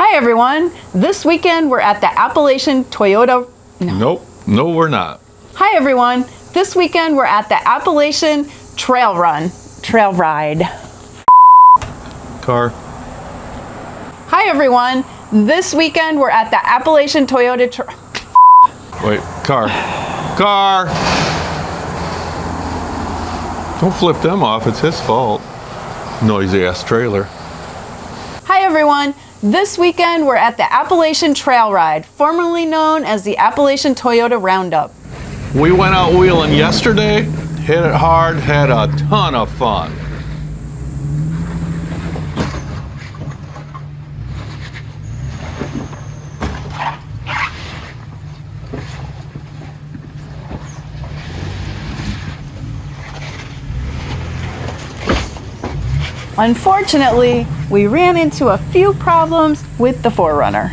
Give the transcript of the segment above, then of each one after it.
Hi everyone. This weekend we're at the Appalachian Toyota. Nope, no we're not. Hi everyone. This weekend we're at the Appalachian Trail Ride. Car. Hi everyone. This weekend we're at the Appalachian Toyota. Wait, car. Car. Don't flip them off. It's his fault. Noisy ass trailer. Hi everyone. This weekend we're at the Appalachian Trail Ride, formerly known as the Appalachian Toyota Roundup. We went out wheeling yesterday, hit it hard, had a ton of fun. Unfortunately, we ran into a few problems with the 4Runner.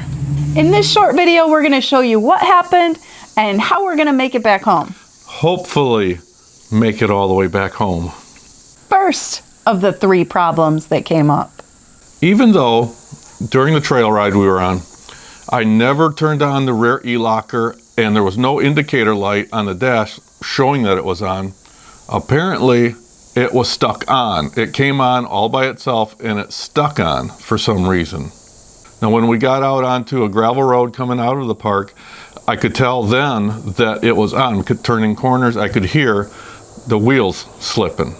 In this short video, we're going to show you what happened and how we're going to make it back home. Hopefully, make it all the way back home. First of the 3 problems that came up. Even though, during the trail ride we were on, I never turned on the rear e-locker and there was no indicator light on the dash showing that it was on, apparently it was stuck on. It came on all by itself and it stuck on for some reason. Now when we got out onto a gravel road coming out of the park, I could tell then that it was on. Turning corners, I could hear the wheels slipping.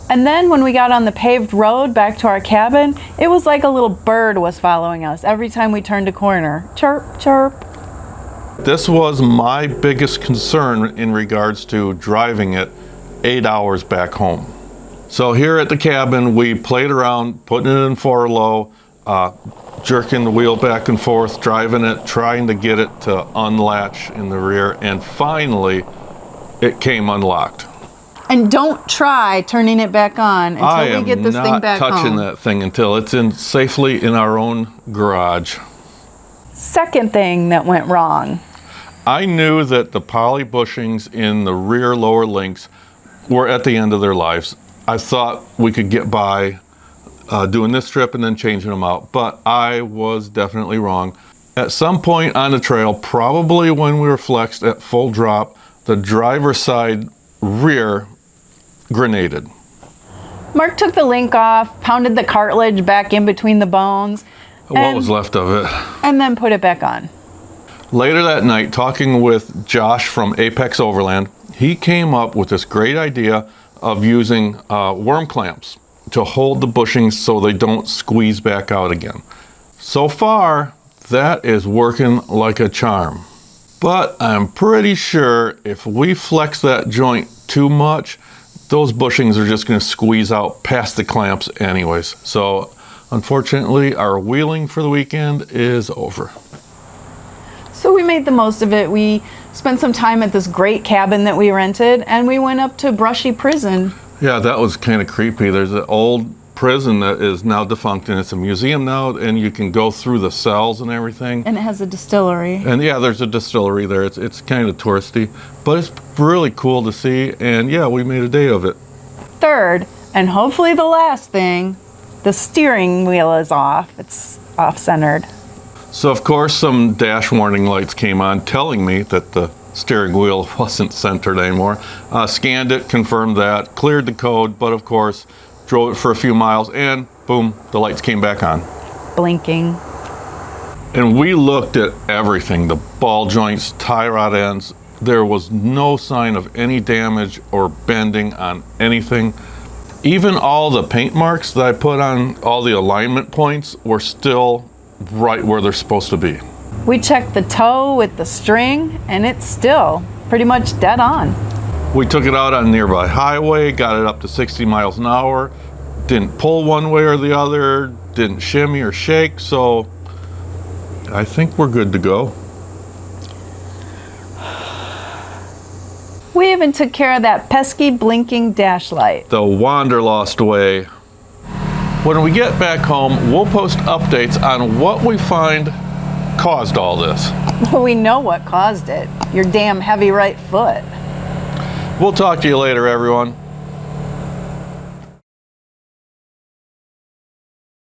And then when we got on the paved road back to our cabin, it was like a little bird was following us every time we turned a corner. Chirp, chirp. This was my biggest concern in regards to driving it 8 hours back home. So here at the cabin, we played around, putting it in 4-low, jerking the wheel back and forth, driving it, trying to get it to unlatch in the rear, and finally it came unlocked. And don't try turning it back on until we get this thing back home. I am not touching that thing until it's safely in our own garage. Second thing that went wrong. I knew that the poly bushings in the rear lower links were at the end of their lives. I thought we could get by doing this trip and then changing them out, but I was definitely wrong. At some point on the trail, probably when we were flexed at full drop, the driver's side rear grenaded. Mark took the link off, pounded the cartilage back in between the bones. What was left of it. And then put it back on. Later that night, talking with Josh from Apex Overland, he came up with this great idea of using worm clamps to hold the bushings so they don't squeeze back out again. So far, that is working like a charm. But I'm pretty sure if we flex that joint too much, those bushings are just going to squeeze out past the clamps anyways. So unfortunately, our wheeling for the weekend is over. So we made the most of it. We spent some time at this great cabin that we rented, and we went up to Brushy Prison. Yeah, that was kind of creepy. There's an old prison that is now defunct, and it's a museum now, and you can go through the cells and everything. And it has a distillery. And yeah, there's a distillery there. It's kind of touristy, but it's really cool to see, and yeah, we made a day of it. Third, and hopefully the last thing, the steering wheel is off. It's off-centered. So of course some dash warning lights came on telling me that the steering wheel wasn't centered anymore. Scanned it, confirmed that, cleared the code, but of course drove it for a few miles and boom, the lights came back on. Blinking. And we looked at everything, the ball joints, tie rod ends. There was no sign of any damage or bending on anything. Even all the paint marks that I put on all the alignment points were still right where they're supposed to be. We checked the toe with the string, and it's still pretty much dead on. We took it out on a nearby highway, got it up to 60 miles an hour, didn't pull one way or the other, didn't shimmy or shake, so I think we're good to go. We even took care of that pesky blinking dash light. The wanderlust way. When we get back home, we'll post updates on what we find caused all this. We know what caused it. Your damn heavy right foot. We'll talk to you later, everyone.